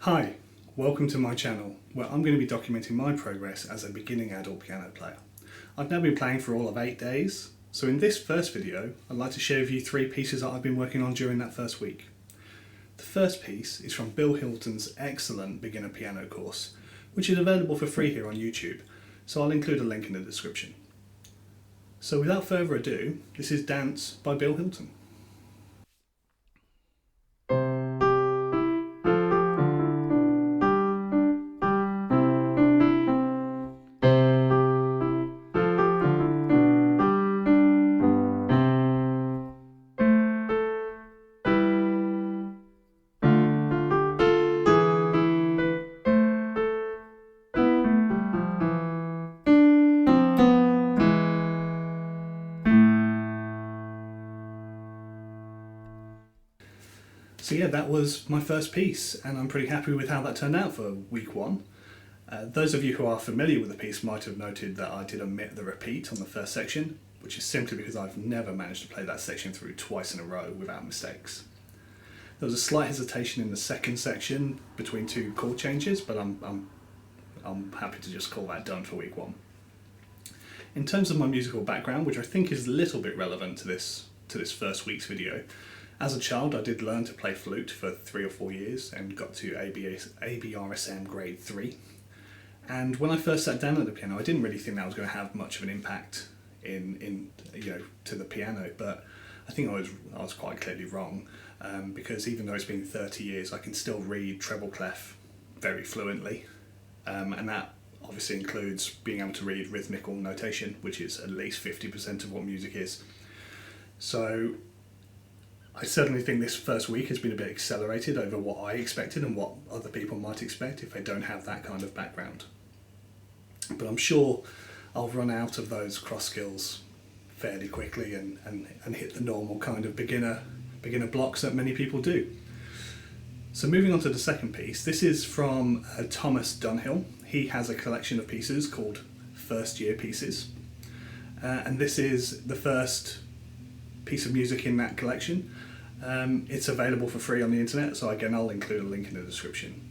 Hi, welcome to my channel where I'm going to be documenting my progress as a beginning adult piano player. I've now been playing for all of 8 days, so in this first video I'd like to share with you 3 pieces that I've been working on during that first week. The first piece is from Bill Hilton's excellent beginner piano course, which is available for free here on YouTube, so I'll include a link in the description. So without further ado, this is Dance by Bill Hilton. So yeah, that was my first piece, and I'm pretty happy with how that turned out for week 1. Those of you who are familiar with the piece might have noted that I did omit the repeat on the first section, which is simply because I've never managed to play that section through twice in a row without mistakes. There was a slight hesitation in the second section between 2 chord changes, but I'm happy to just call that done for week 1. In terms of my musical background, which I think is a little bit relevant to this first week's video, as a child I did learn to play flute for 3 or 4 years and got to ABRSM grade 3. And when I first sat down at the piano, I didn't really think that was going to have much of an impact to the piano, but I think I was quite clearly wrong, because even though it's been 30 years, I can still read treble clef very fluently, and that obviously includes being able to read rhythmical notation, which is at least 50% of what music is. So I certainly think this first week has been a bit accelerated over what I expected and what other people might expect if they don't have that kind of background. But I'm sure I'll run out of those cross skills fairly quickly and hit the normal kind of beginner blocks that many people do. So moving on to the second piece, this is from Thomas Dunhill. He has a collection of pieces called First Year Pieces, and this is the first piece of music in that collection. It's available for free on the internet, so again I'll include a link in the description.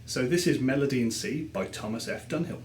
So this is Melody in C by Thomas F. Dunhill.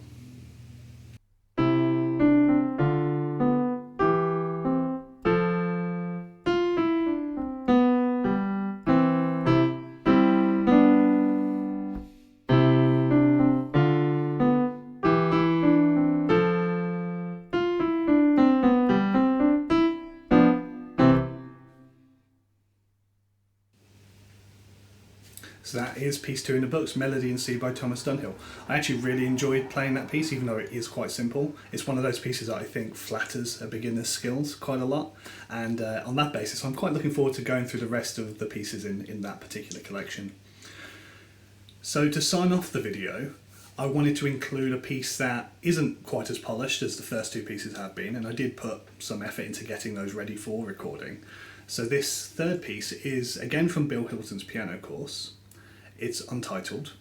So that is piece 2 in the books, Melody in C by Thomas Dunhill. I actually really enjoyed playing that piece, even though it is quite simple. It's one of those pieces that I think flatters a beginner's skills quite a lot, and on that basis I'm quite looking forward to going through the rest of the pieces in that particular collection. So to sign off the video, I wanted to include a piece that isn't quite as polished as the first 2 pieces have been, and I did put some effort into getting those ready for recording. So this third piece is again from Bill Hilton's piano course. It's untitled,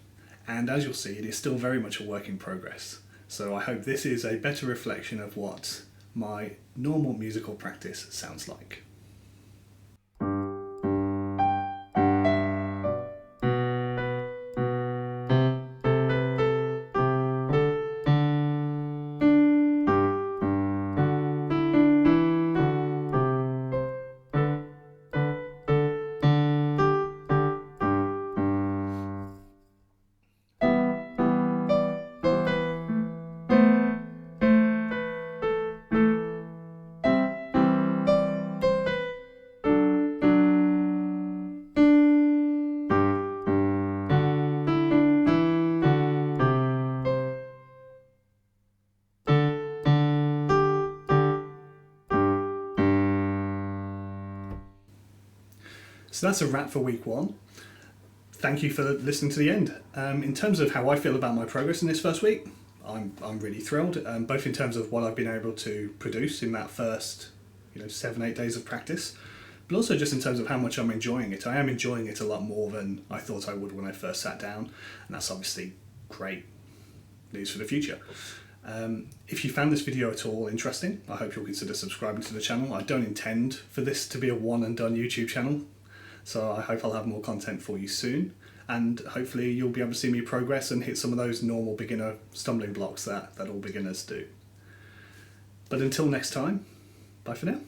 and as you'll see, it is still very much a work in progress. So I hope this is a better reflection of what my normal musical practice sounds like. So that's a wrap for week 1. Thank you for listening to the end. In terms of how I feel about my progress in this first week, I'm really thrilled, both in terms of what I've been able to produce in that first 7-8 days of practice, but also just in terms of how much I'm enjoying it. I am enjoying it a lot more than I thought I would when I first sat down, and that's obviously great news for the future. If you found this video at all interesting, I hope you'll consider subscribing to the channel. I don't intend for this to be a one and done YouTube channel. So I hope I'll have more content for you soon, and hopefully you'll be able to see me progress and hit some of those normal beginner stumbling blocks that all beginners do. But until next time, bye for now.